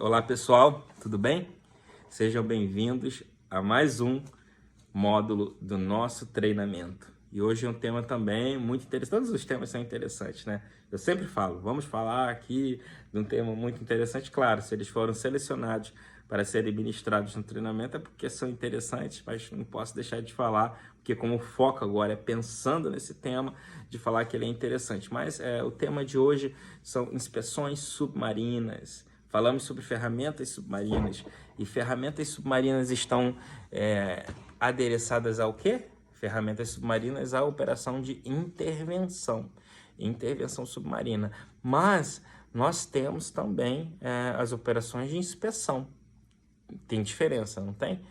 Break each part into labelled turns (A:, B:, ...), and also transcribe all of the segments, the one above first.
A: Olá pessoal, tudo bem? Sejam bem-vindos a mais um módulo do nosso treinamento. E hoje é um tema também muito interessante, todos os temas são interessantes, né? Eu sempre falo, vamos falar aqui de um tema muito interessante, claro, se eles foram selecionados para serem ministrados no treinamento é porque são interessantes, mas não posso deixar de falar, porque como o foco agora é pensando nesse tema, de falar que ele é interessante. Mas o tema de hoje são inspeções submarinas. Falamos sobre ferramentas submarinas e ferramentas submarinas estão adereçadas ao quê? Ferramentas submarinas à operação de intervenção submarina. Mas nós temos também as operações de inspeção. Tem diferença, não tem?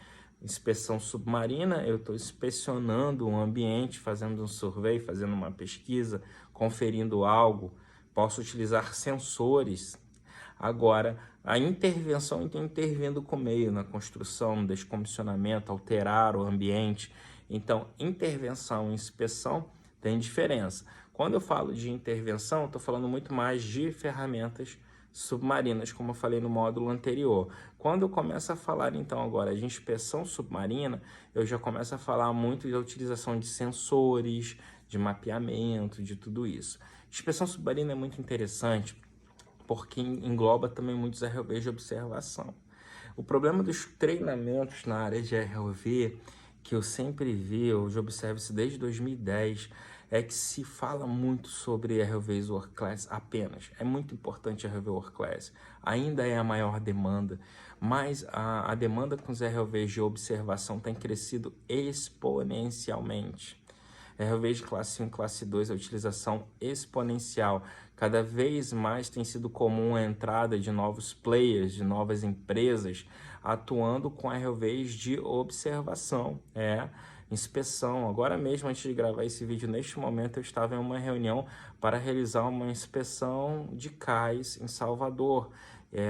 A: Inspeção submarina, eu estou inspecionando o ambiente, fazendo um survey, fazendo uma pesquisa, conferindo algo. Posso utilizar sensores. Agora, a intervenção está intervindo com o meio na construção, no descomissionamento, alterar o ambiente. Então, intervenção e inspeção tem diferença. Quando eu falo de intervenção, estou falando muito mais de ferramentas submarinas, como eu falei no módulo anterior. Quando eu começo a falar, então, agora de inspeção submarina, eu já começo a falar muito da utilização de sensores, de mapeamento, de tudo isso. Inspeção submarina é muito interessante, porque engloba também muitos ROVs de observação. O problema dos treinamentos na área de ROV, que eu sempre vi, eu já observo isso desde 2010, é que se fala muito sobre ROVs World Class apenas. É muito importante a ROV World Class, ainda é a maior demanda, mas a demanda com os ROVs de observação tem crescido exponencialmente. ROVs de classe 1 e classe 2, a utilização exponencial. Cada vez mais tem sido comum a entrada de novos players, de novas empresas, atuando com ROVs de observação, inspeção. Agora mesmo, antes de gravar esse vídeo, neste momento, eu estava em uma reunião para realizar uma inspeção de cais em Salvador,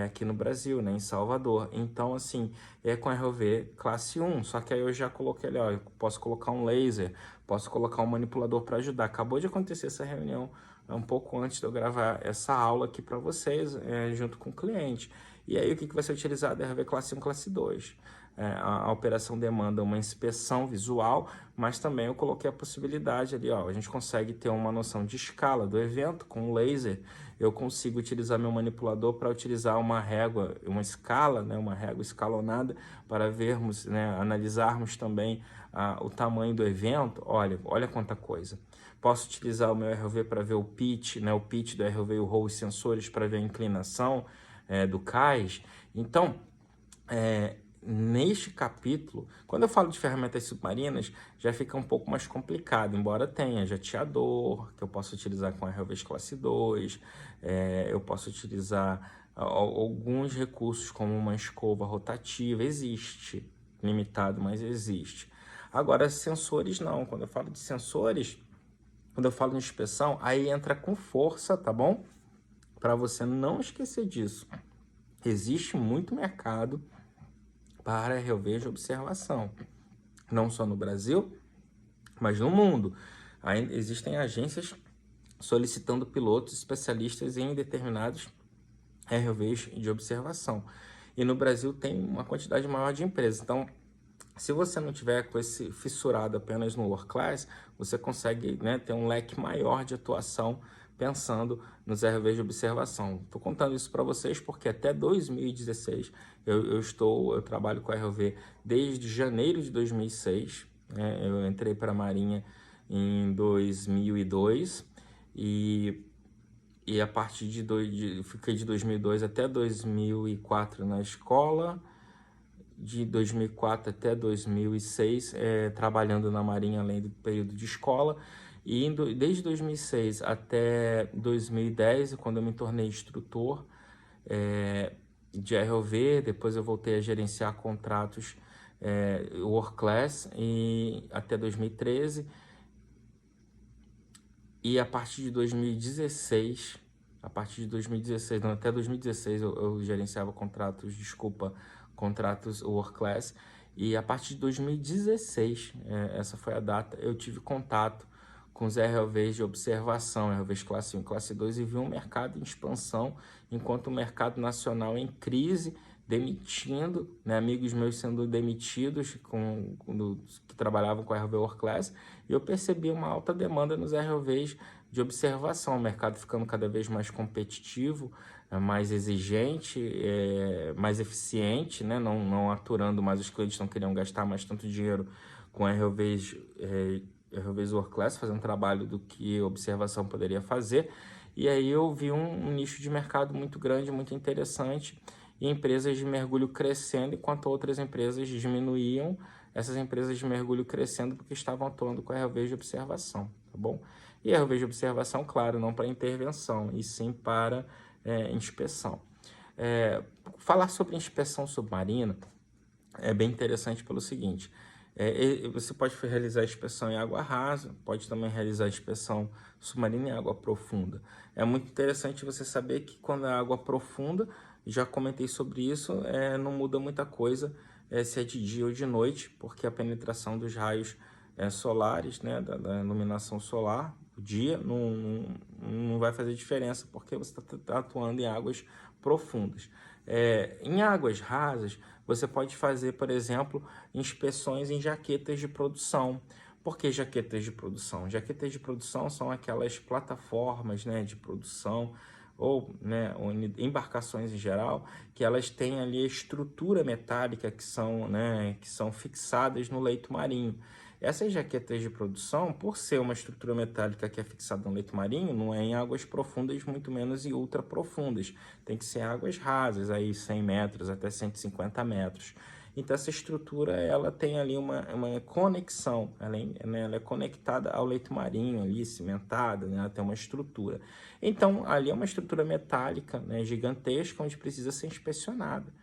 A: aqui no Brasil, né, em Salvador. Então, assim, com ROV classe 1, só que aí eu já coloquei ali, ó, eu posso colocar um laser, posso colocar um manipulador para ajudar. Acabou de acontecer essa reunião um pouco antes de eu gravar essa aula aqui para vocês, junto com o cliente. E aí, o que vai ser utilizado? ROV classe 1, classe 2. A operação demanda uma inspeção visual, mas também eu coloquei a possibilidade ali, ó, a gente consegue ter uma noção de escala do evento com o laser. Eu consigo utilizar meu manipulador para utilizar uma régua, uma escala, né, uma régua escalonada, para vermos, né, analisarmos também o tamanho do evento. Olha quanta coisa. Posso utilizar o meu ROV para ver o pitch, né, o pitch do ROV e o roll, os sensores para ver a inclinação do cais. Então, neste capítulo, quando eu falo de ferramentas submarinas, já fica um pouco mais complicado, embora tenha jateador, que eu posso utilizar com ROVs classe 2, eu posso utilizar alguns recursos como uma escova rotativa, existe, limitado, mas existe. Agora, sensores não, quando eu falo de sensores, quando eu falo de inspeção, aí entra com força, tá bom? Para você não esquecer disso. Existe muito mercado para ROV de observação, não só no Brasil, mas no mundo. Ainda existem agências solicitando pilotos especialistas em determinados ROVs de observação. E no Brasil tem uma quantidade maior de empresas. Então, se você não tiver com esse fissurado apenas no World Class, você consegue, né, ter um leque maior de atuação pensando nos ROVs de observação. Estou contando isso para vocês porque até 2016 eu trabalho com a ROV desde janeiro de 2006. Né? Eu entrei para a Marinha em 2002 e a partir fiquei de 2002 até 2004 na escola, de 2004 até 2006 trabalhando na Marinha além do período de escola, e desde 2006 até 2010, quando eu me tornei instrutor de ROV, depois eu voltei a gerenciar contratos World Class e até 2013, e a partir de 2016, não, até 2016 eu gerenciava contratos World Class, e a partir de 2016, essa foi a data, eu tive contato com os ROVs de observação, ROVs classe 1 e classe 2, e viu um mercado em expansão, enquanto o mercado nacional em crise, demitindo, né, amigos meus sendo demitidos que trabalhavam com a ROV World Class, e eu percebi uma alta demanda nos ROVs de observação, o mercado ficando cada vez mais competitivo, mais exigente, mais eficiente, né, não aturando mais, os clientes não queriam gastar mais tanto dinheiro com ROVs World Class, fazendo trabalho do que a observação poderia fazer, e aí eu vi um nicho de mercado muito grande, muito interessante, e empresas de mergulho crescendo, enquanto outras empresas diminuíam, essas empresas de mergulho crescendo porque estavam atuando com a ROV de observação, tá bom? E a ROV de observação, claro, não para intervenção, e sim para inspeção. Falar sobre inspeção submarina é bem interessante pelo seguinte: você pode realizar inspeção em água rasa, pode também realizar inspeção submarina em água profunda. É muito interessante você saber que quando é água profunda, já comentei sobre isso, não muda muita coisa se é de dia ou de noite, porque a penetração dos raios solares, né, da iluminação solar, o dia não vai fazer diferença, porque você está atuando em águas profundas. Em águas rasas, você pode fazer, por exemplo, inspeções em jaquetas de produção. Por que jaquetas de produção? Jaquetas de produção são aquelas plataformas, né, de produção ou, né, embarcações em geral, que elas têm ali a estrutura metálica que são fixadas no leito marinho. Essas jaquetas de produção, por ser uma estrutura metálica que é fixada no leito marinho, não é em águas profundas, muito menos em ultra profundas. Tem que ser águas rasas, aí 100 metros até 150 metros. Então essa estrutura ela tem ali uma conexão, ela é conectada ao leito marinho, ali, cimentada, né? Ela tem uma estrutura. Então ali é uma estrutura metálica, né, gigantesca, onde precisa ser inspecionada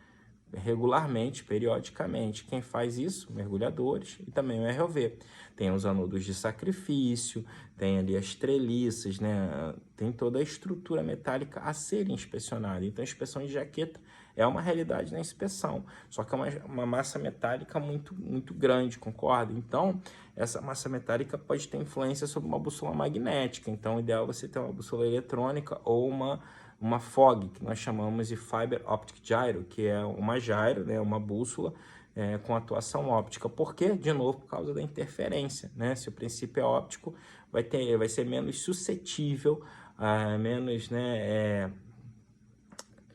A: regularmente, periodicamente. Quem faz isso? Mergulhadores e também o ROV. Tem os anudos de sacrifício, tem ali as treliças, né? Tem toda a estrutura metálica a ser inspecionada. Então a inspeção de jaqueta é uma realidade na inspeção, só que é uma massa metálica muito, muito grande, concorda? Então, essa massa metálica pode ter influência sobre uma bússola magnética, então o ideal é você ter uma bússola eletrônica ou uma FOG, que nós chamamos de Fiber Optic Gyro, que é uma gyro, né, uma bússola com atuação óptica. Por quê? De novo, por causa da interferência, né? Se o princípio é óptico, vai ser menos suscetível, menos, né,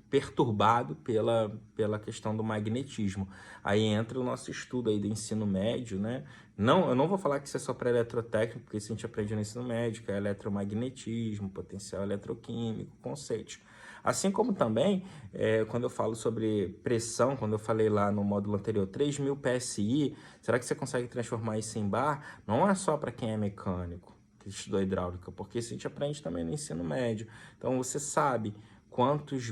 A: perturbado pela questão do magnetismo. Aí entra o nosso estudo aí do ensino médio, né? Eu não vou falar que isso é só para eletrotécnico, porque isso a gente aprende no ensino médio, que é eletromagnetismo, potencial eletroquímico, conceitos. Assim como também, quando eu falo sobre pressão, quando eu falei lá no módulo anterior, 3.000 PSI, será que você consegue transformar isso em bar? Não é só para quem é mecânico, que estudou hidráulica, porque isso a gente aprende também no ensino médio. Então você sabe quantos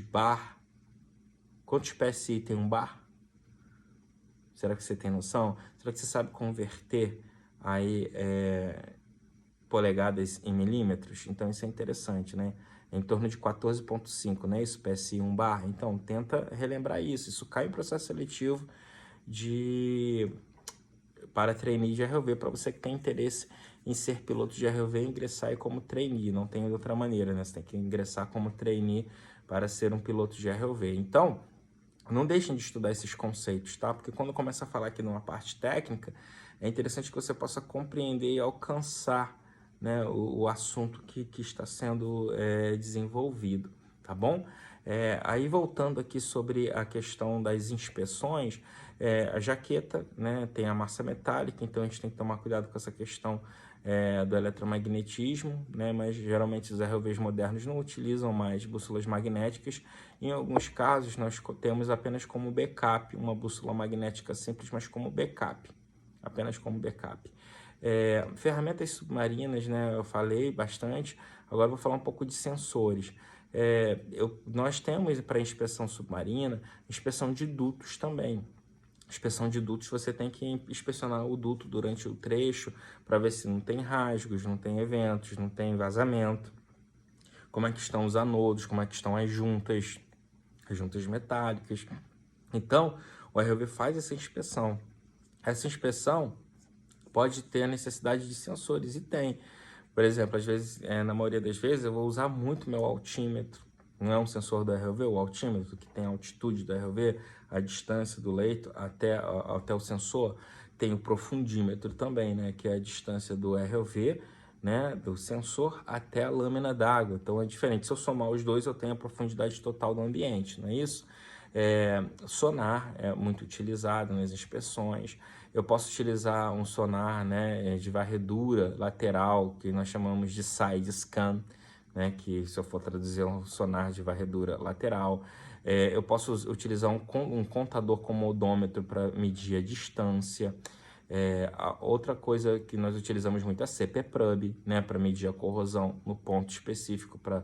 A: PSI tem um bar? Será que você tem noção? Será que você sabe converter aí polegadas em milímetros? Então isso é interessante, né? Em torno de 14,5, né? Isso, PSI 1 bar. Então tenta relembrar isso. Isso cai em processo seletivo para trainee de ROV, para você que tem interesse em ser piloto de ROV e ingressar aí como trainee. Não tem outra maneira, né? Você tem que ingressar como trainee para ser um piloto de ROV. Então, não deixem de estudar esses conceitos, tá? Porque quando começa a falar aqui numa parte técnica, é interessante que você possa compreender e alcançar, né, o assunto que está sendo desenvolvido, tá bom? Aí voltando aqui sobre a questão das inspeções, a jaqueta, né, tem a massa metálica, então a gente tem que tomar cuidado com essa questão do eletromagnetismo, né, mas geralmente os ROVs modernos não utilizam mais bússolas magnéticas. Em alguns casos nós temos apenas como backup uma bússola magnética simples, mas como backup, apenas como backup. Ferramentas submarinas, né, eu falei bastante, agora vou falar um pouco de sensores. Nós temos para inspeção submarina, inspeção de dutos também. Inspeção de dutos, você tem que inspecionar o duto durante o trecho para ver se não tem rasgos, não tem eventos, não tem vazamento. Como é que estão os anodos, como é que estão as juntas metálicas. Então, o ROV faz essa inspeção. Essa inspeção pode ter a necessidade de sensores, e tem. Por exemplo, às vezes, na maioria das vezes, eu vou usar muito meu altímetro. Não é um sensor do ROV, o altímetro, que tem a altitude do ROV, a distância do leito até o sensor. Tem o profundímetro também, né, que é a distância do ROV, né, do sensor até a lâmina d'água. Então é diferente. Se eu somar os dois, eu tenho a profundidade total do ambiente, não é isso? Sonar é muito utilizado nas inspeções. Eu posso utilizar um sonar, né, de varredura lateral, que nós chamamos de side scan, né, que se eu for traduzir é um sonar de varredura lateral. Eu posso utilizar um contador como odômetro para medir a distância. Outra coisa que nós utilizamos muito é a CP-Probe, né, para medir a corrosão no ponto específico para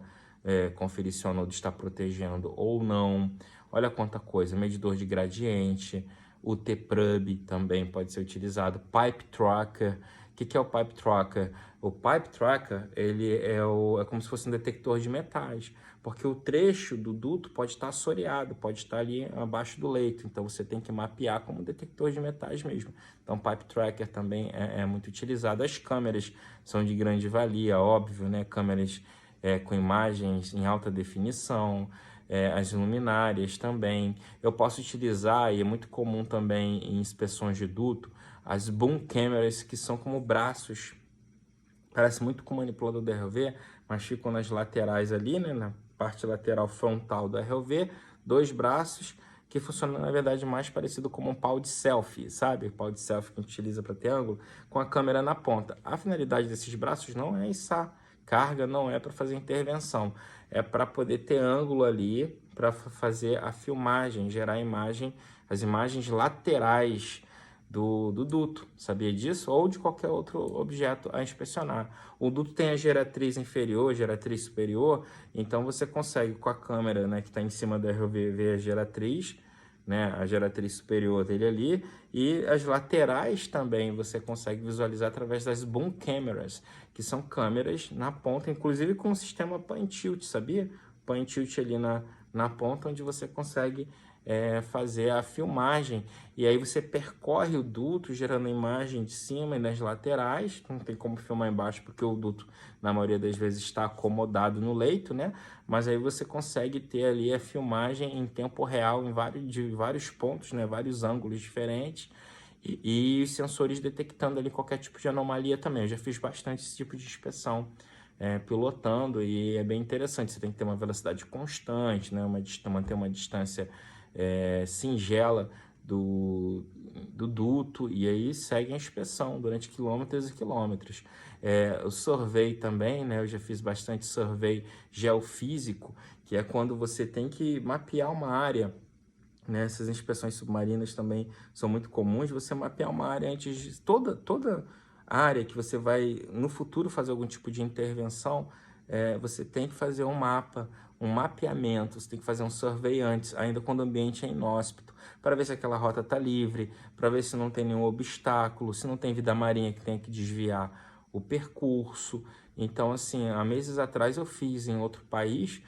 A: conferir se o anodo está protegendo ou não. Olha quanta coisa, medidor de gradiente, o T-Probe também pode ser utilizado, Pipe Tracker. O que é o Pipe Tracker? O Pipe Tracker ele é como se fosse um detector de metais, porque o trecho do duto pode estar assoreado, pode estar ali abaixo do leito, então você tem que mapear como um detector de metais mesmo. Então, Pipe Tracker também é muito utilizado. As câmeras são de grande valia, óbvio, né? Câmeras com imagens em alta definição, as luminárias também. Eu posso utilizar, e é muito comum também em inspeções de duto, as boom cameras, que são como braços. Parece muito com o manipulador do ROV, mas ficam nas laterais ali, né, na parte lateral frontal do ROV, dois braços, que funcionam, na verdade, mais parecido como um pau de selfie, sabe? O pau de selfie que a gente utiliza para ter ângulo, com a câmera na ponta. A finalidade desses braços não é içar carga, não é para fazer intervenção, é para poder ter ângulo ali, para fazer a filmagem, gerar a imagem, as imagens laterais do duto, sabia disso? Ou de qualquer outro objeto a inspecionar. O duto tem a geratriz inferior, geratriz superior, então você consegue com a câmera, né, que está em cima do ROV ver a geratriz, né, a geratriz superior dele ali, e as laterais também você consegue visualizar através das boom cameras, que são câmeras na ponta, inclusive com o sistema pan tilt, sabia? Pan tilt ali na ponta, onde você consegue fazer a filmagem, e aí você percorre o duto gerando imagem de cima e nas laterais. Não tem como filmar embaixo porque o duto na maioria das vezes está acomodado no leito, né? Mas aí você consegue ter ali a filmagem em tempo real de vários pontos, né? Vários ângulos diferentes, e os sensores detectando ali qualquer tipo de anomalia também. Eu já fiz bastante esse tipo de inspeção pilotando, e é bem interessante. Você tem que ter uma velocidade constante, né? Manter uma distância singela do duto, e aí segue a inspeção durante quilômetros e quilômetros. O survey também, né? Eu já fiz bastante survey geofísico, que é quando você tem que mapear uma área, né? Essas inspeções submarinas também são muito comuns. Você mapear uma área antes de toda área que você vai no futuro fazer algum tipo de intervenção, você tem que fazer um mapa, um mapeamento, você tem que fazer um survey antes, ainda quando o ambiente é inóspito, para ver se aquela rota está livre, para ver se não tem nenhum obstáculo, se não tem vida marinha que tenha que desviar o percurso. Então, assim, há meses atrás eu fiz em outro país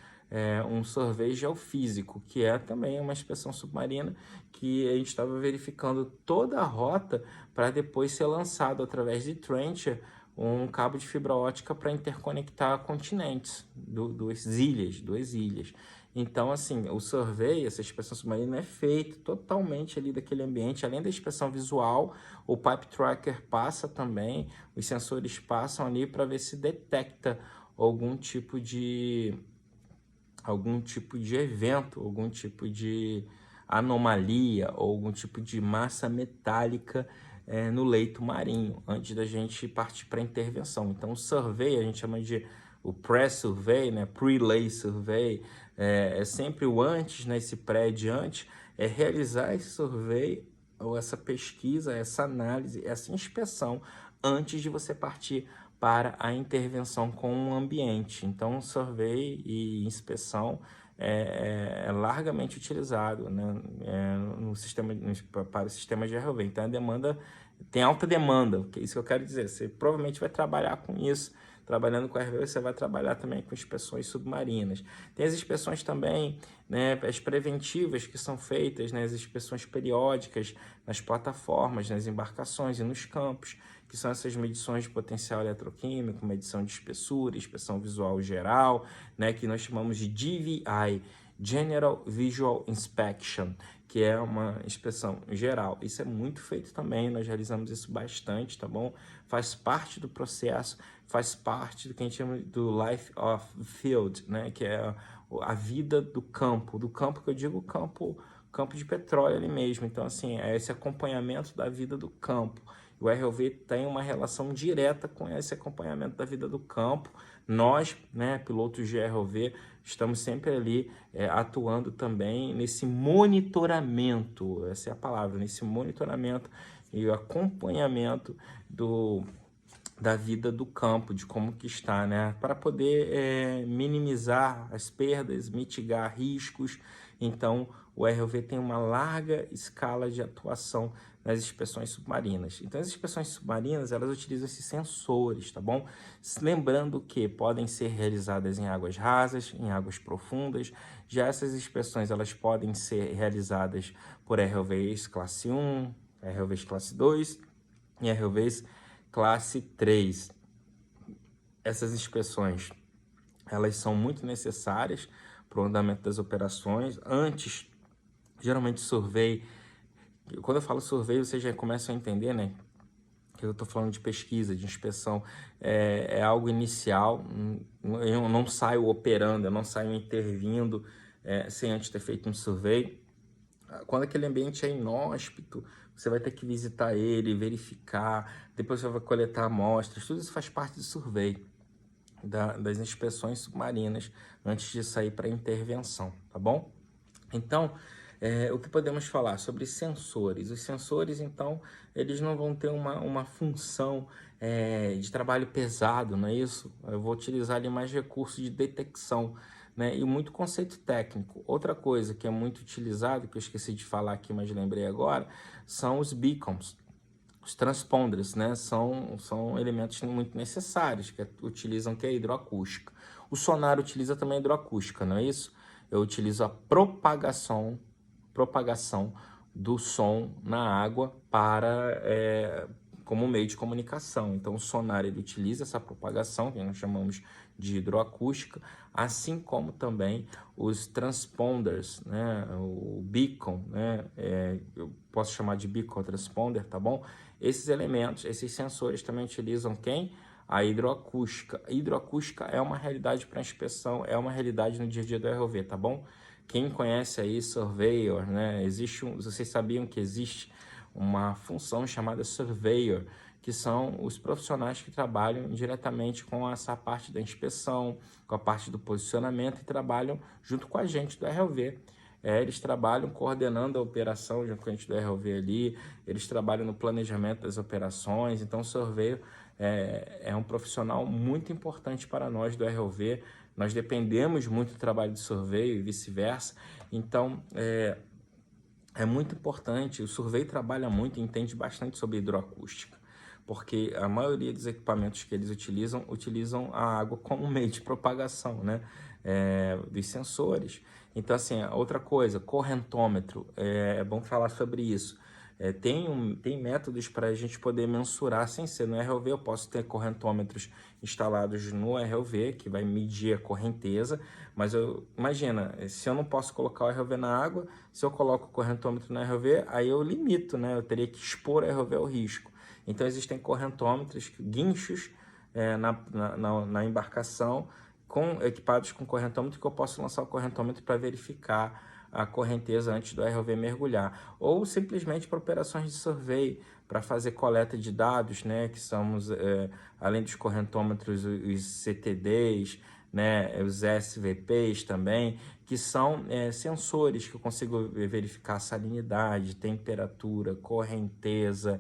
A: um survey geofísico, que é também uma inspeção submarina, que a gente estava verificando toda a rota para depois ser lançado através de trencher um cabo de fibra ótica para interconectar continentes, duas ilhas. Então, assim, o survey, essa inspeção submarina é feito totalmente ali daquele ambiente. Além da inspeção visual, o Pipe Tracker passa também, os sensores passam ali para ver se detecta algum tipo de evento, algum tipo de anomalia ou algum tipo de massa metálica no leito marinho, antes da gente partir para a intervenção. Então, o survey, a gente chama de o pré-survey, né? Pre-lay survey, é sempre o antes, né? Esse pré-adiante, é realizar esse survey, ou essa pesquisa, essa análise, essa inspeção, antes de você partir para a intervenção com o ambiente. Então, survey e inspeção é largamente utilizado, né, no sistema, para o sistema de ROV. Então, a demanda tem alta demanda, que é isso que eu quero dizer. Você provavelmente vai trabalhar com isso. Trabalhando com ROV, você vai trabalhar também com inspeções submarinas. Tem as inspeções também, né, as preventivas que são feitas, né, as inspeções periódicas nas plataformas, nas embarcações e nos campos, que são essas medições de potencial eletroquímico, medição de espessura, inspeção visual geral, né, que nós chamamos de GVI, General Visual Inspection, que é uma inspeção geral. Isso é muito feito também, nós realizamos isso bastante, tá bom? Faz parte do processo, faz parte do que a gente chama do life of field, né, que é a vida do campo que eu digo campo de petróleo ali mesmo. Então, assim, é esse acompanhamento da vida do campo. O ROV tem uma relação direta com esse acompanhamento da vida do campo. Nós, né, pilotos de ROV, estamos sempre ali atuando também nesse monitoramento, essa é a palavra, nesse monitoramento e acompanhamento da vida do campo, de como que está, né? Para poder minimizar as perdas, mitigar riscos. Então, o ROV tem uma larga escala de atuação nas inspeções submarinas. Então, as inspeções submarinas, elas utilizam esses sensores, tá bom? Lembrando que podem ser realizadas em águas rasas, em águas profundas. Já essas inspeções, elas podem ser realizadas por ROVs classe 1, ROVs classe 2 e ROVs classe 3. Essas inspeções, elas são muito necessárias para o andamento das operações. Antes, geralmente survey, quando eu falo survey, vocês já começam a entender, né? Que eu estou falando de pesquisa, de inspeção, é algo inicial. Eu não saio operando, eu não saio intervindo sem antes ter feito um survey. Quando aquele ambiente é inóspito, você vai ter que visitar ele, verificar, depois você vai coletar amostras, tudo isso faz parte do survey, das inspeções submarinas, antes de sair para intervenção, tá bom? Então, o que podemos falar sobre sensores? Os sensores, então, eles não vão ter uma função de trabalho pesado, não é isso? Eu vou utilizar ali mais recursos de detecção, né? E muito conceito técnico. Outra coisa que é muito utilizado, que eu esqueci de falar aqui, mas lembrei agora, são os beacons. Os transponders, né, são elementos muito necessários, que utilizam a hidroacústica. O sonar utiliza também a hidroacústica, não é isso? Eu utilizo a propagação do som na água como meio de comunicação. Então, o sonar ele utiliza essa propagação, que nós chamamos de hidroacústica, assim como também os transponders, né? O beacon, né? Eu posso chamar de beacon transponder, tá bom? Esses elementos, esses sensores também utilizam quem? A hidroacústica. A hidroacústica é uma realidade para inspeção, é uma realidade no dia a dia do ROV, tá bom? Quem conhece aí Surveyor, né? Vocês sabiam que existe uma função chamada Surveyor, que são os profissionais que trabalham diretamente com essa parte da inspeção, com a parte do posicionamento e trabalham junto com a gente do ROV. Eles trabalham coordenando a operação junto com a gente do ROV ali, eles trabalham no planejamento das operações. Então, o Surveyor é um profissional muito importante para nós do ROV. Nós dependemos muito do trabalho de Surveyor e vice-versa. Então, é muito importante. O Surveyor trabalha muito e entende bastante sobre hidroacústica, porque a maioria dos equipamentos que eles utilizam a água como meio de propagação, né? Dos sensores. Então, assim, outra coisa, correntômetro, é bom falar sobre isso. Tem métodos para a gente poder mensurar sem ser no ROV. Eu posso ter correntômetros instalados no ROV, que vai medir a correnteza, mas imagina, se eu não posso colocar o ROV na água, se eu coloco o correntômetro no ROV, aí eu limito, né? Eu teria que expor o ROV ao risco. Então, existem correntômetros, guinchos na embarcação, equipados com correntômetro, que eu posso lançar o correntômetro para verificar a correnteza antes do ROV mergulhar, ou simplesmente para operações de survey, para fazer coleta de dados, né, que somos, além dos correntômetros, os CTDs, né, os SVPs também, que são sensores que eu consigo verificar salinidade, temperatura, correnteza,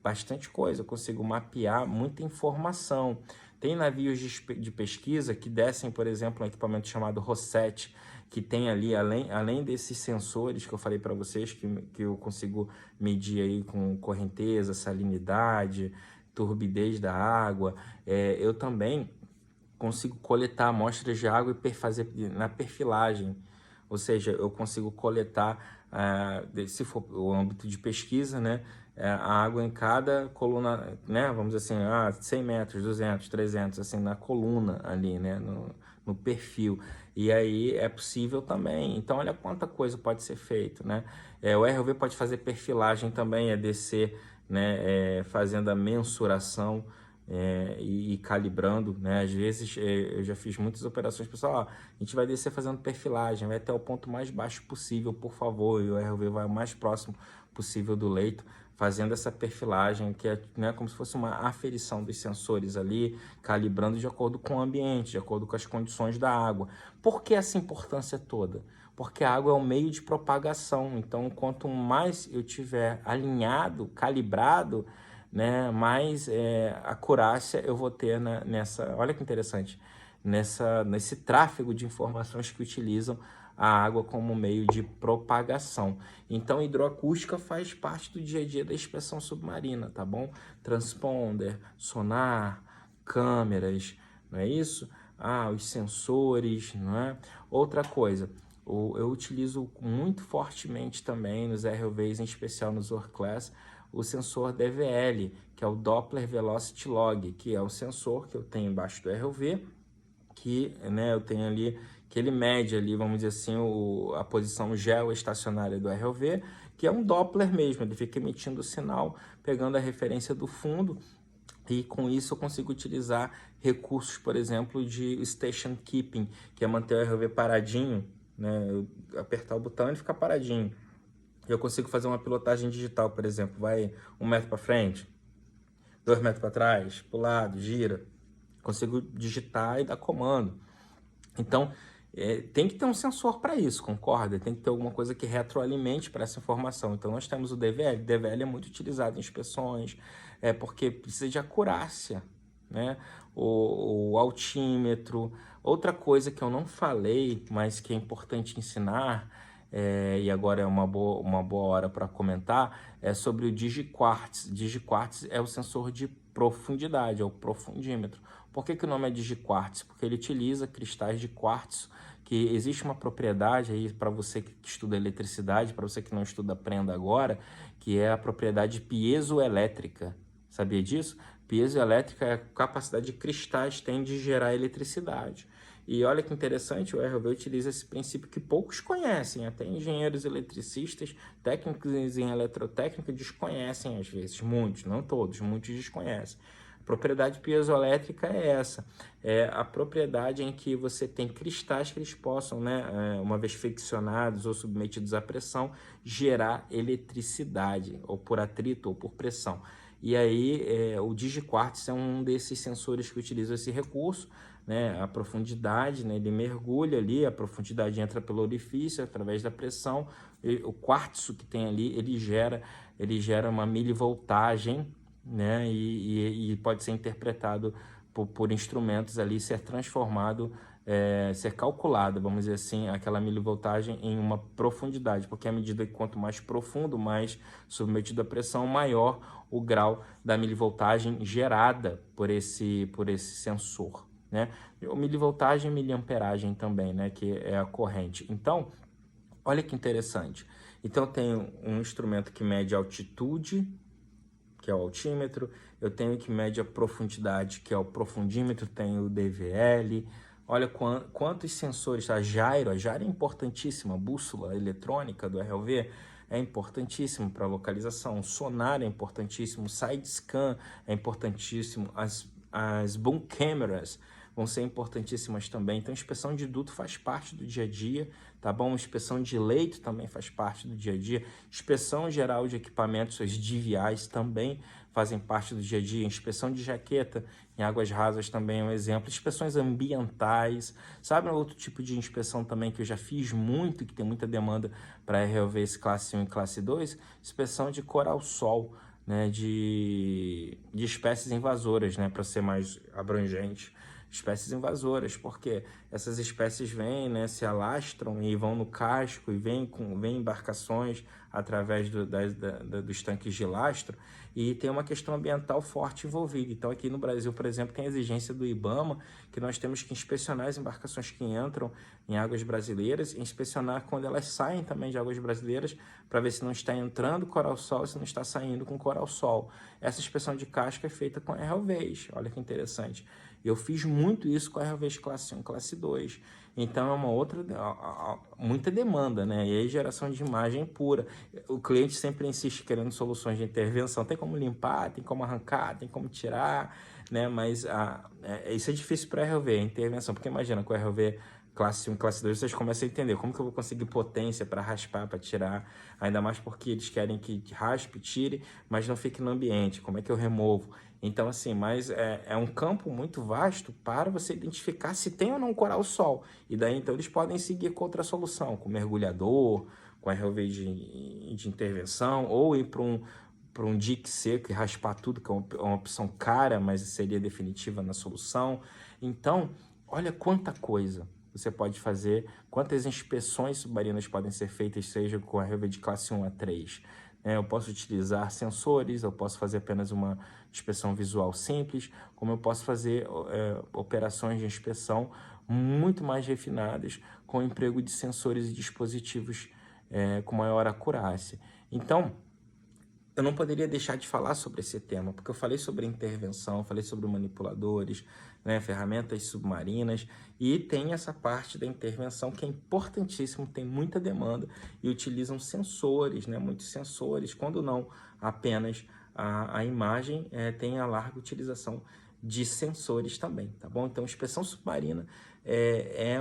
A: bastante coisa, eu consigo mapear muita informação. Tem navios de pesquisa que descem, por exemplo, um equipamento chamado Rosette, que tem ali, além desses sensores que eu falei para vocês, que eu consigo medir aí com correnteza, salinidade, turbidez da água, eu também consigo coletar amostras de água e fazer na perfilagem, ou seja, eu consigo coletar, se for o âmbito de pesquisa, né, a água em cada coluna, né? Vamos dizer assim, 100 metros, 200, 300, assim, na coluna ali, né? No perfil. E aí é possível também. Então, olha quanta coisa pode ser feito, né? O ROV pode fazer perfilagem também, descer, né? Fazendo a mensuração e calibrando, né? Às vezes eu já fiz muitas operações, pessoal, a gente vai descer fazendo perfilagem, vai até o ponto mais baixo possível, por favor, e o ROV vai o mais próximo possível do leito, fazendo essa perfilagem, que é, né, como se fosse uma aferição dos sensores ali, calibrando de acordo com o ambiente, de acordo com as condições da água. Por que essa importância toda? Porque a água é um meio de propagação, então quanto mais eu tiver alinhado, calibrado, né, mais acurácia eu vou ter nessa, olha que interessante, nesse tráfego de informações que utilizam a água como meio de propagação. Então, hidroacústica faz parte do dia a dia da inspeção submarina, tá bom? Transponder, sonar, câmeras, não é isso? Os sensores, não é? Outra coisa, eu utilizo muito fortemente também nos ROVs, em especial nos World-Class, o sensor DVL, que é o Doppler Velocity Log, que é o sensor que eu tenho embaixo do ROV, que, né, eu tenho ali, que ele mede ali, vamos dizer assim, a posição geoestacionária do ROV, que é um Doppler mesmo, ele fica emitindo o sinal, pegando a referência do fundo, e com isso eu consigo utilizar recursos, por exemplo, de Station Keeping, que é manter o ROV paradinho, né, eu apertar o botão e ele fica paradinho. Eu consigo fazer uma pilotagem digital, por exemplo, vai 1 metro para frente, 2 metros para trás, para o lado, gira. Consigo digitar e dar comando. Então, tem que ter um sensor para isso, concorda? Tem que ter alguma coisa que retroalimente para essa informação. Então, nós temos o DVL. O DVL é muito utilizado em inspeções, porque precisa de acurácia, né? O altímetro. Outra coisa que eu não falei, mas que é importante ensinar, e agora é uma boa hora para comentar, é sobre o DigiQuartz. DigiQuartz é o sensor de profundidade, é o profundímetro. Por que o nome é DigiQuartz? Porque ele utiliza cristais de quartzo, que existe uma propriedade aí para você que estuda eletricidade, para você que não estuda, aprenda agora, que é a propriedade piezoelétrica. Sabia disso? Piezoelétrica é a capacidade de cristais tem de gerar eletricidade. E olha que interessante, o ROV utiliza esse princípio que poucos conhecem, até engenheiros eletricistas, técnicos em eletrotécnica desconhecem às vezes, muitos, não todos, muitos desconhecem. A propriedade piezoelétrica é essa, é a propriedade em que você tem cristais que eles possam, né, uma vez friccionados ou submetidos à pressão, gerar eletricidade, ou por atrito ou por pressão. E aí o DigiQuartz é um desses sensores que utiliza esse recurso, né, a profundidade, né, ele mergulha ali, a profundidade entra pelo orifício através da pressão, o quartzo que tem ali, ele gera uma milivoltagem, né, e pode ser interpretado por instrumentos ali, ser transformado, ser calculado, vamos dizer assim, aquela milivoltagem em uma profundidade, porque à medida que quanto mais profundo, mais submetido à pressão, maior o grau da milivoltagem gerada por esse sensor, né? O milivoltagem e miliamperagem também, né? Que é a corrente. Então, olha que interessante. Então, eu tenho um instrumento que mede a altitude, que é o altímetro. Eu tenho que mede a profundidade, que é o profundímetro. Tenho o DVL. Olha quantos sensores. A gyro é importantíssima. A bússola eletrônica do ROV é importantíssimo para localização. O sonar é importantíssimo. O side scan é importantíssimo. As boom cameras vão ser importantíssimas também. Então, inspeção de duto faz parte do dia a dia, tá bom? Inspeção de leito também faz parte do dia a dia. Inspeção geral de equipamentos, as DVIs também fazem parte do dia a dia. Inspeção de jaqueta em águas rasas também é um exemplo. Inspeções ambientais, sabe outro tipo de inspeção também que eu já fiz muito, que tem muita demanda para ROVs classe 1 e classe 2? Inspeção de coral-sol, né, de espécies invasoras, né, para ser mais abrangente. espécies invasoras, porque essas espécies vêm, né, se alastram e vão no casco e vêm embarcações através dos tanques de lastro, e tem uma questão ambiental forte envolvida. Então aqui no Brasil, por exemplo, tem a exigência do IBAMA, que nós temos que inspecionar as embarcações que entram em águas brasileiras, e inspecionar quando elas saem também de águas brasileiras, para ver se não está entrando coral-sol e se não está saindo com coral-sol. Essa inspeção de casca é feita com ROVs, olha que interessante. Eu fiz muito isso com ROVs classe 1, classe 2. Então é uma outra, muita demanda, né? E aí geração de imagem pura. O cliente sempre insiste querendo soluções de intervenção. Tem como limpar, tem como arrancar, tem como tirar, né? Mas isso é difícil para ROV, a intervenção. Porque imagina, com ROV classe 1, classe 2, vocês começam a entender como que eu vou conseguir potência para raspar, para tirar, ainda mais porque eles querem que raspe, tire, mas não fique no ambiente, como é que eu removo? Então, assim, mas é um campo muito vasto para você identificar se tem ou não coral-sol, e daí, então, eles podem seguir com outra solução, com mergulhador, com ROV de intervenção, ou ir para um dique seco e raspar tudo, que é uma opção cara, mas seria definitiva na solução. Então, olha quanta coisa você pode fazer, quantas inspeções submarinas podem ser feitas, seja com a ROV de classe 1 a 3. Eu posso utilizar sensores, eu posso fazer apenas uma inspeção visual simples, como eu posso fazer operações de inspeção muito mais refinadas, com o emprego de sensores e dispositivos com maior acurácia. Então, eu não poderia deixar de falar sobre esse tema, porque eu falei sobre intervenção, falei sobre manipuladores, né, ferramentas submarinas, e tem essa parte da intervenção que é importantíssimo, tem muita demanda, e utilizam sensores, né, muitos sensores, quando não apenas a imagem, tem a larga utilização de sensores também, tá bom? Então, inspeção submarina é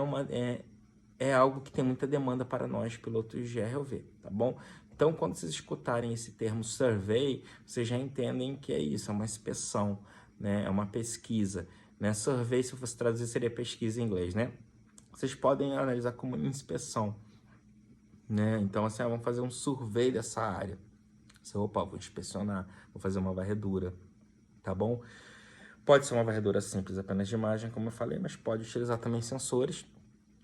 A: algo que tem muita demanda para nós, pilotos de ROV, tá bom? Então, quando vocês escutarem esse termo survey, vocês já entendem que é isso, é uma inspeção, né? É uma pesquisa, né? Survey, se eu fosse traduzir, seria pesquisa em inglês, né? Vocês podem analisar como inspeção, né? Então, assim, vamos fazer um survey dessa área. Opa, vou inspecionar, vou fazer uma varredura, tá bom? Pode ser uma varredura simples, apenas de imagem, como eu falei, mas pode utilizar também sensores,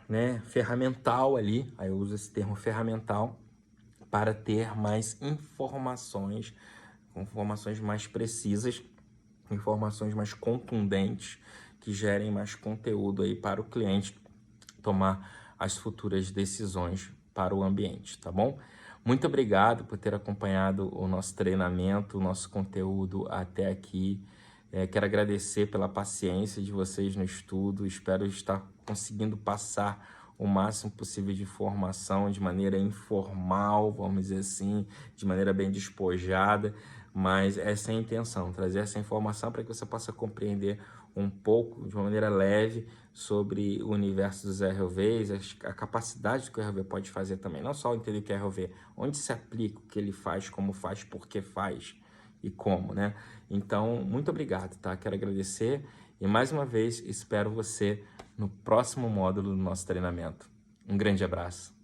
A: né? Ferramental ali, aí eu uso esse termo ferramental, para ter mais informações mais precisas, informações mais contundentes, que gerem mais conteúdo aí para o cliente tomar as futuras decisões para o ambiente, tá bom? Muito obrigado por ter acompanhado o nosso treinamento, o nosso conteúdo até aqui. Quero agradecer pela paciência de vocês no estudo, espero estar conseguindo passar o máximo possível de informação de maneira informal, vamos dizer assim, de maneira bem despojada, mas essa é a intenção, trazer essa informação para que você possa compreender um pouco, de uma maneira leve, sobre o universo dos ROVs, a capacidade que o ROV pode fazer também, não só entender o que é ROV, onde se aplica, o que ele faz, como faz, por que faz e como, né? Então, muito obrigado, tá? Quero agradecer e, mais uma vez, espero você no próximo módulo do nosso treinamento. Um grande abraço.